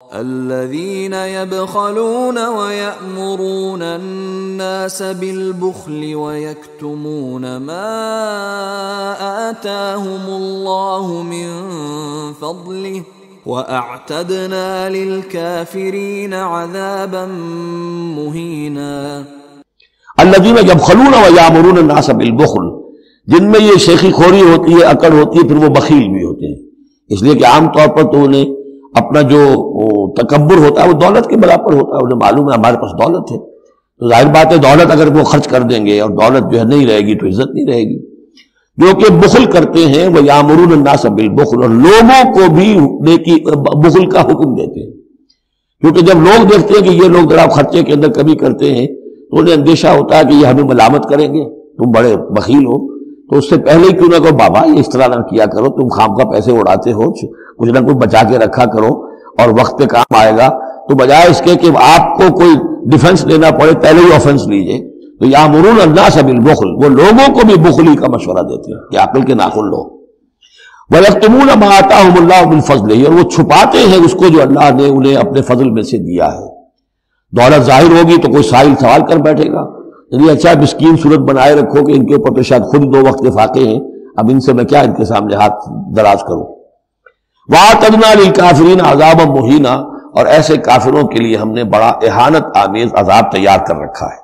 الذين يبخلون ويأمرون الناس بالبخل ويكتمون ما آتاهم الله من فضله وأعتدنا للكافرين عذابا مهينا۔ الذين يبخلون ويأمرون الناس بالبخل، جن میں یہ شیخی خوری ہوتی ہے، عقل ہوتی ہے، پھر وہ بخیل بھی ہوتے ہیں، اس لیے کہ عام طور پر تو انہیں اپنا جو تکبر ہوتا ہے وہ دولت کے برابر ہوتا ہے، انہیں معلوم ہے ہمارے پاس دولت ہے، تو ظاہر بات ہے دولت اگر وہ خرچ کر دیں گے اور دولت جو ہے نہیں رہے گی تو عزت نہیں رہے گی۔ جو کہ بخل کرتے ہیں وہ یامرون الناس بالبخل، اور لوگوں کو بھی نیکی بخل کا حکم دیتے ہیں، کیونکہ جب لوگ دیکھتے ہیں کہ یہ لوگ ذرا خرچے کے اندر کمی کرتے ہیں تو انہیں اندیشہ ہوتا ہے کہ یہ ہمیں ملامت کریں گے، تم بڑے بخیل ہو، تو اس سے پہلے ہی کیوں نہ کہو بابا یہ اس طرح نہ کیا کرو، تم خام کا پیسے اڑاتے ہو، کچھ نہ کچھ بچا کے رکھا کرو اور وقت پہ کام آئے گا، تو بجائے اس کے کہ آپ کو کوئی ڈیفنس لینا پڑے پہلے ہی آفنس لیجئے، تو یامرون الناس بالبخل، وہ لوگوں کو بھی بخلی کا مشورہ دیتے ہیں کہ عقل کے ناخن لو۔ وَيَكْتُمُونَ مَا آتَاهُمُ اللَّهُ مِنْ فَضْلِهِ، اور وہ چھپاتے ہیں اس کو جو اللہ نے انہیں اپنے فضل میں سے دیا ہے۔ دولت ظاہر ہوگی تو کوئی سائل سوال کر بیٹھے گا، یعنی اچھا مسکین صورت بنائے رکھو کہ ان کے اوپر تو شاید خود دو وقت کے فاقے ہیں، اب ان سے میں کیا ان کے سامنے ہاتھ دراز کروں۔ وَأَعْتَدْنَا لِلْكَافِرِينَ عَذَابًا مُهِينًا، اور ایسے کافروں کے لیے ہم نے بڑا اہانت آمیز عذاب تیار کر رکھا ہے۔